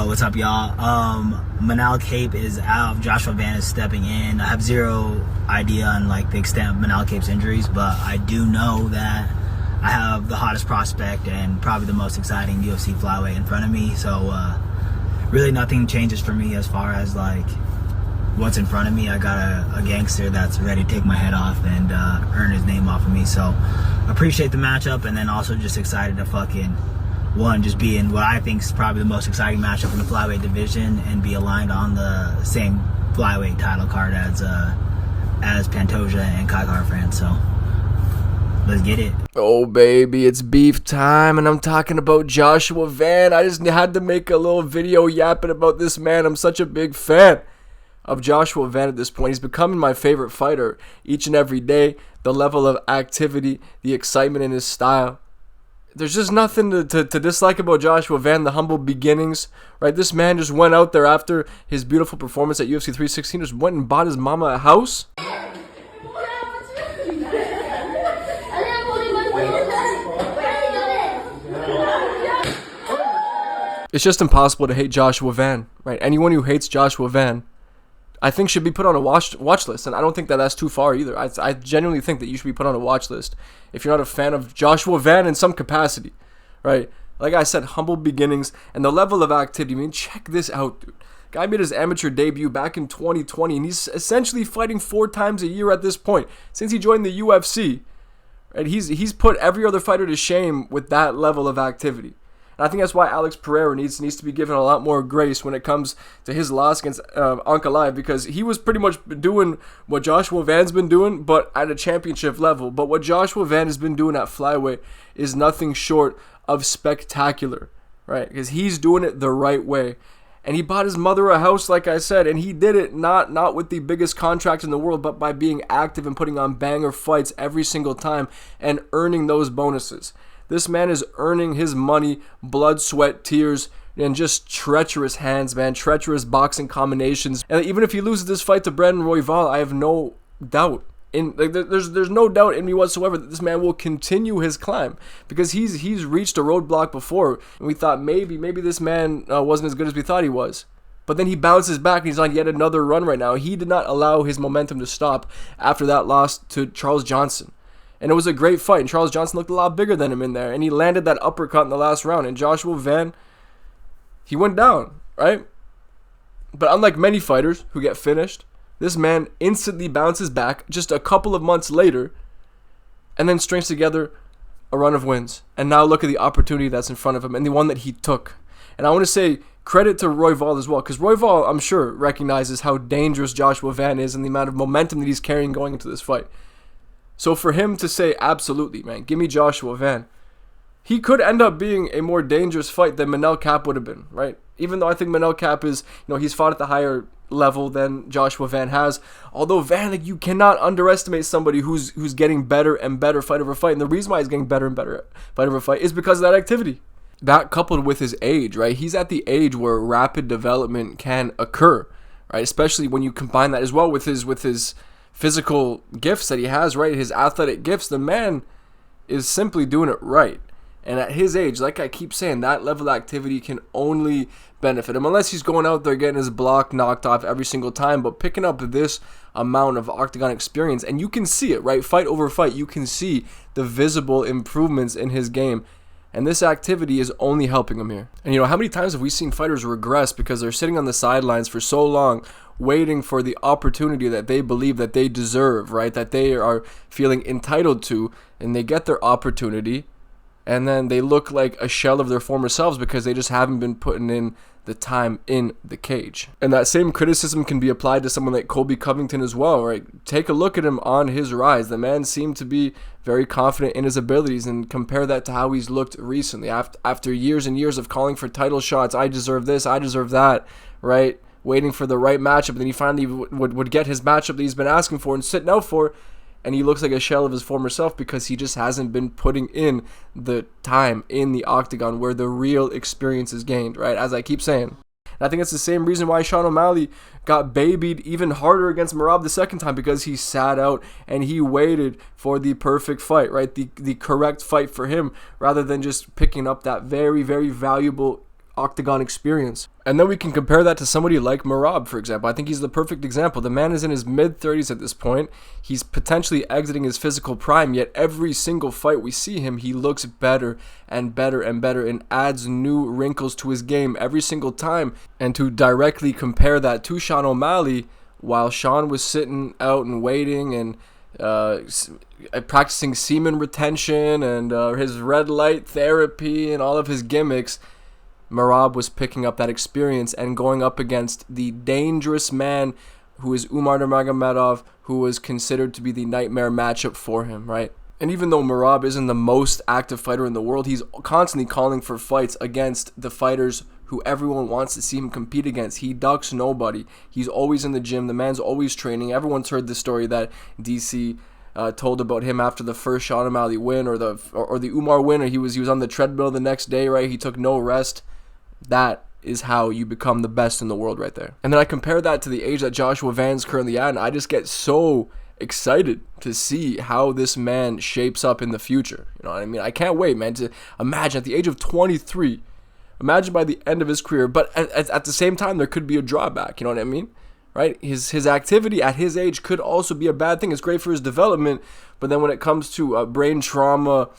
what's up, y'all? Manal Cape is out. Joshua Van is stepping in. I have zero idea on like the extent of Manal Cape's injuries, but I do know that I have the hottest prospect and probably the most exciting UFC flyweight in front of me. So really nothing changes for me as far as like what's in front of me. I got a gangster that's ready to take my head off and earn his name off of me. So appreciate the matchup, and then also just excited to just be in what I think is probably the most exciting matchup in the flyweight division and be aligned on the same flyweight title card as Pantoja and Kai Kara-France. So let's get it. Oh, baby, it's beef time, and I'm talking about Joshua Van. I just had to make a little video yapping about this man. I'm such a big fan of Joshua Van at this point. He's becoming my favorite fighter each and every day. The level of activity, the excitement in his style. There's just nothing to dislike about Joshua Van, the humble beginnings, right? This man just went out there after his beautiful performance at UFC 316, just went and bought his mama a house. It's just impossible to hate Joshua Van, right? Anyone who hates Joshua Van, I think should be put on a watch list, and I don't think that that's too far either. I genuinely think that you should be put on a watch list if you're not a fan of Joshua Van in some capacity, right? Like I said, humble beginnings and the level of activity. I mean, check this out, dude. Guy made his amateur debut back in 2020, and he's essentially fighting 4 times a year at this point since he joined the UFC. Right? He's put every other fighter to shame with that level of activity. And I think that's why Alex Pereira needs to be given a lot more grace when it comes to his loss against Ankalaev, because he was pretty much doing what Joshua Van's been doing, but at a championship level. But what Joshua Van has been doing at flyweight is nothing short of spectacular, right? Because he's doing it the right way. And he bought his mother a house, like I said, and he did it not with the biggest contract in the world, but by being active and putting on banger fights every single time and earning those bonuses. This man is earning his money, blood, sweat, tears, and just treacherous hands, man. Treacherous boxing combinations. And even if he loses this fight to Brandon Royval, I have no doubt. There's no doubt in me whatsoever that this man will continue his climb, because he's reached a roadblock before, and we thought maybe this man wasn't as good as we thought he was. But then he bounces back, and he's on yet another run right now. He did not allow his momentum to stop after that loss to Charles Johnson. And it was a great fight, and Charles Johnson looked a lot bigger than him in there, and he landed that uppercut in the last round, and Joshua Van, he went down, right? But unlike many fighters who get finished, this man instantly bounces back just a couple of months later and then strings together a run of wins. And now look at the opportunity that's in front of him and the one that he took. And I want to say credit to Royval as well, because Royval, I'm sure, recognizes how dangerous Joshua Van is and the amount of momentum that he's carrying going into this fight. So for him to say, absolutely, man, give me Joshua Van, he could end up being a more dangerous fight than Manel Kape would have been, right? Even though I think Manel Kape is, he's fought at the higher level than Joshua Van has. Although Van, like, you cannot underestimate somebody who's getting better and better fight over fight. And the reason why he's getting better and better fight over fight is because of that activity. That coupled with his age, right? He's at the age where rapid development can occur, right? Especially when you combine that as well with his physical gifts that he has, right? His athletic gifts. The man is simply doing it right. And at his age, like I keep saying, that level of activity can only benefit him, unless he's going out there getting his block knocked off every single time. But picking up this amount of octagon experience, and you can see it, right? Fight over fight, you can see the visible improvements in his game. And this activity is only helping him here. And how many times have we seen fighters regress because they're sitting on the sidelines for so long, waiting for the opportunity that they believe that they deserve, right? That they are feeling entitled to, and they get their opportunity, and then they look like a shell of their former selves because they just haven't been putting in the time in the cage. And that same criticism can be applied to someone like Colby Covington as well, right? Take a look at him on his rise. The man seemed to be very confident in his abilities, and compare that to how he's looked recently. After years and years of calling for title shots, I deserve this, I deserve that, right? Waiting for the right matchup, and then he finally would get his matchup that he's been asking for and sitting out for, and he looks like a shell of his former self because he just hasn't been putting in the time in the octagon where the real experience is gained, right? As I keep saying. And I think it's the same reason why Sean O'Malley got babied even harder against Merab the second time, because he sat out and he waited for the perfect fight, right? The correct fight for him, rather than just picking up that very, very valuable octagon experience. And then we can compare that to somebody like Merab, for example. I think he's the perfect example. The man is in his mid-30s at this point. He's potentially exiting his physical prime, yet every single fight we see him, he looks better and better and better and adds new wrinkles to his game every single time. And to directly compare that to Sean O'Malley, while Sean was sitting out and waiting and practicing semen retention and his red light therapy and all of his gimmicks, Merab was picking up that experience and going up against the dangerous man who is Umar Nurmagomedov, who was considered to be the nightmare matchup for him, right? And even though Merab isn't the most active fighter in the world, he's constantly calling for fights against the fighters who everyone wants to see him compete against. He ducks nobody. He's always in the gym. The man's always training. Everyone's heard the story that DC told about him after the first Sean O'Malley win or the Umar win, or he was on the treadmill the next day, right? He took no rest. That is how you become the best in the world right there. And then I compare that to the age that Joshua Van's currently at, and I just get so excited to see how this man shapes up in the future. You know what I mean? I can't wait, man, to imagine at the age of 23, imagine by the end of his career, but at the same time, there could be a drawback, you know what I mean? Right? His activity at his age could also be a bad thing. It's great for his development, but then when it comes to brain trauma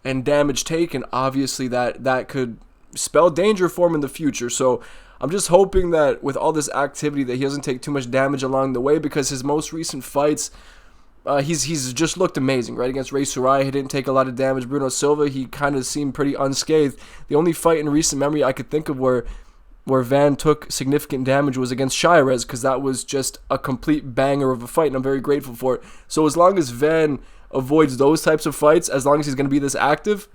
and damage taken, obviously that could spell danger for him in the future. So I'm just hoping that with all this activity that he doesn't take too much damage along the way, because his most recent fights, he's just looked amazing, right? Against Ray Soraya, he didn't take a lot of damage. Bruno Silva, he kind of seemed pretty unscathed. The only fight in recent memory I could think of where Van took significant damage was against Shirez, because that was just a complete banger of a fight, and I'm very grateful for it. So as long as Van avoids those types of fights, as long as he's going to be this active,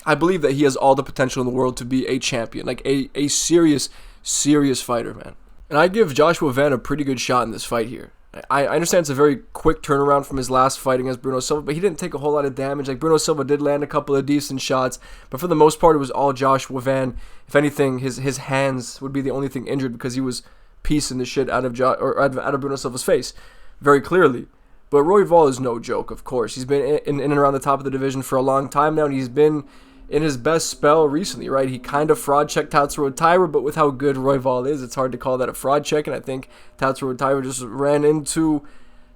I believe that he has all the potential in the world to be a champion, like a serious fighter, man. And I give Joshua Van a pretty good shot in this fight here. I understand it's a very quick turnaround from his last fight against Bruno Silva, but he didn't take a whole lot of damage. Like, Bruno Silva did land a couple of decent shots, but for the most part, it was all Joshua Van. If anything, his hands would be the only thing injured, because he was piecing the shit out of Bruno Silva's face, very clearly. But Royval is no joke, of course. He's been in and around the top of the division for a long time now, and he's been in his best spell recently, right? He kind of fraud checked Tatsuro Taira, but with how good Royval is, it's hard to call that a fraud check, and I think Tatsuro Taira just ran into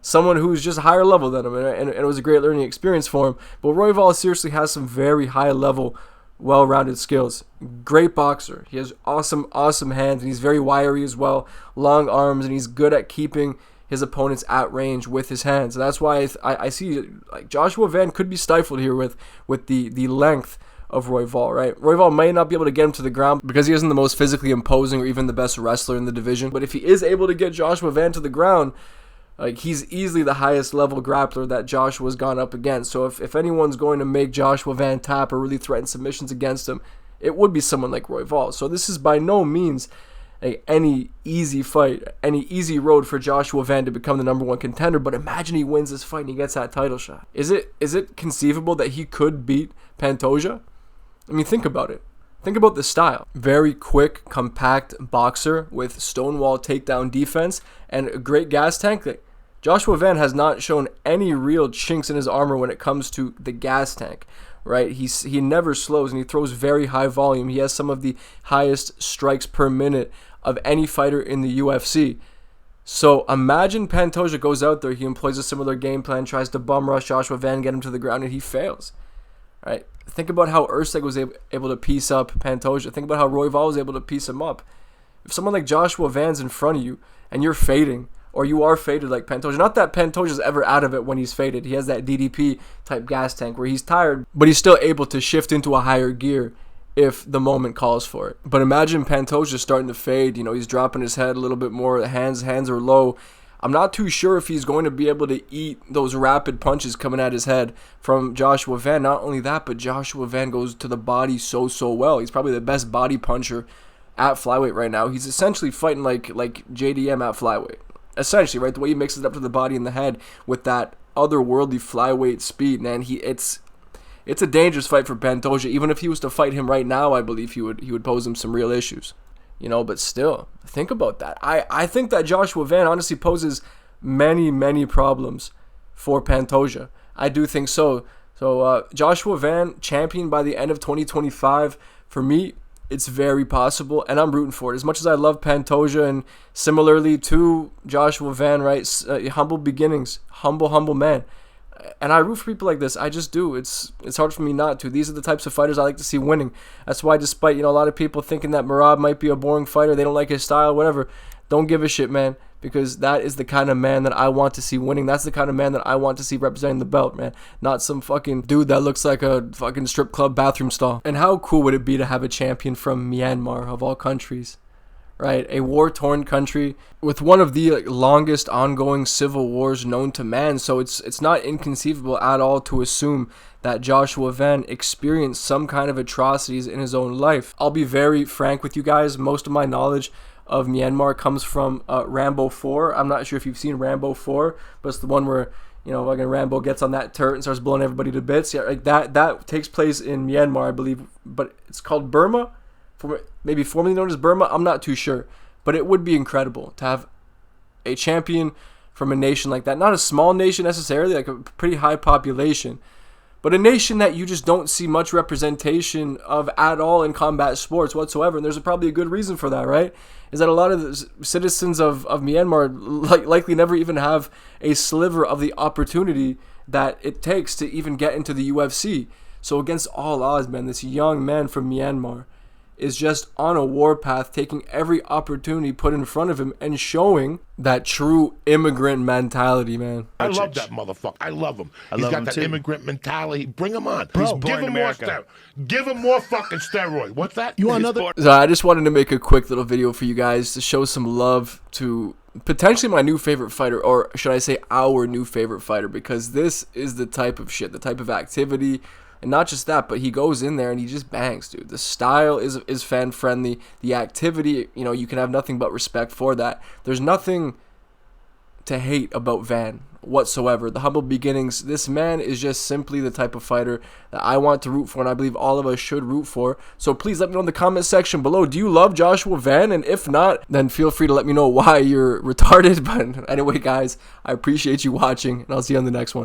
someone who's just higher level than him, and it was a great learning experience for him. But Royval seriously has some very high level, well-rounded skills. Great boxer. He has awesome hands, and he's very wiry as well, long arms, and he's good at keeping his opponents at range with his hands. And that's why I see like Joshua Van could be stifled here with the length of Royval, right? Royval may not be able to get him to the ground because he isn't the most physically imposing or even the best wrestler in the division. But if he is able to get Joshua Van to the ground, like, he's easily the highest level grappler that Joshua's gone up against. So if anyone's going to make Joshua Van tap or really threaten submissions against him, it would be someone like Royval. So this is by no means any easy fight, any easy road for Joshua Van to become the number one contender. But imagine he wins this fight and he gets that title shot. Is it conceivable that he could beat Pantoja? I mean, think about it. Think about the style. Very quick, compact boxer with stonewall takedown defense and a great gas tank. Joshua Van has not shown any real chinks in his armor when it comes to the gas tank, right? He never slows, and he throws very high volume. He has some of the highest strikes per minute of any fighter in the UFC. So imagine Pantoja goes out there, he employs a similar game plan, tries to bum rush Joshua Van, get him to the ground, and he fails. Right? Think about how Erceg was able to piece up Pantoja. Think about how Royval was able to piece him up. If someone like Joshua Van's in front of you and you're fading, or you are faded like Pantoja, not that Pantoja's ever out of it when he's faded. He has that DDP type gas tank where he's tired, but he's still able to shift into a higher gear if the moment calls for it. But imagine Pantoja starting to fade. You know, he's dropping his head a little bit more. The hands are low. I'm not too sure if he's going to be able to eat those rapid punches coming at his head from Joshua Van. Not only that, but Joshua Van goes to the body so well. He's probably the best body puncher at flyweight right now. He's essentially fighting like JDM at flyweight. Essentially, right? The way he mixes it up to the body and the head with that otherworldly flyweight speed, man. It's a dangerous fight for Pantoja. Even if he was to fight him right now, I believe he would pose him some real issues. You know, but still, think about that. I think that Joshua Van honestly poses many problems for Pantoja. I do think so. So Joshua Van, champion by the end of 2025, for me, it's very possible, and I'm rooting for it. As much as I love Pantoja, and similarly to Joshua Van, right? Humble beginnings, humble man. And I root for people like this. I just do. It's hard for me not to. These are the types of fighters I like to see winning. That's why, despite, a lot of people thinking that Merab might be a boring fighter, they don't like his style, whatever, don't give a shit, man, because that is the kind of man that I want to see winning. That's the kind of man that I want to see representing the belt, man. Not some fucking dude that looks like a fucking strip club bathroom stall. And how cool would it be to have a champion from Myanmar, of all countries? Right, a war-torn country with one of the longest ongoing civil wars known to man. So it's not inconceivable at all to assume that Joshua Van experienced some kind of atrocities in his own life. I'll be very frank with you guys. Most of my knowledge of Myanmar comes from Rambo 4. I'm not sure if you've seen Rambo 4, but it's the one where fucking Rambo gets on that turret and starts blowing everybody to bits. Yeah, like that takes place in Myanmar, I believe, but it's called Burma. Maybe formerly known as Burma, I'm not too sure. But it would be incredible to have a champion from a nation like that. Not a small nation necessarily, like a pretty high population, but a nation that you just don't see much representation of at all in combat sports whatsoever. And there's probably a good reason for that, right? Is that a lot of the citizens of Myanmar likely never even have a sliver of the opportunity that it takes to even get into the UFC. So against all odds, man, this young man from Myanmar is just on a warpath, taking every opportunity put in front of him and showing that true immigrant mentality, man. I love that motherfucker. I love him. He's got that immigrant mentality. Bring him on. Bro, give him more steroids. Give him more fucking steroids. What's that? You want another? So I just wanted to make a quick little video for you guys to show some love to potentially my new favorite fighter, or should I say our new favorite fighter, because this is the type of shit, the type of activity. And not just that, but he goes in there and he just bangs, dude. The style is fan friendly. The activity, you can have nothing but respect for that. There's nothing to hate about Van whatsoever. The humble beginnings. This man is just simply the type of fighter that I want to root for, and I believe all of us should root for. So please let me know in the comment section below. Do you love Joshua Van? And if not, then feel free to let me know why you're retarded. But anyway, guys, I appreciate you watching, and I'll see you on the next one.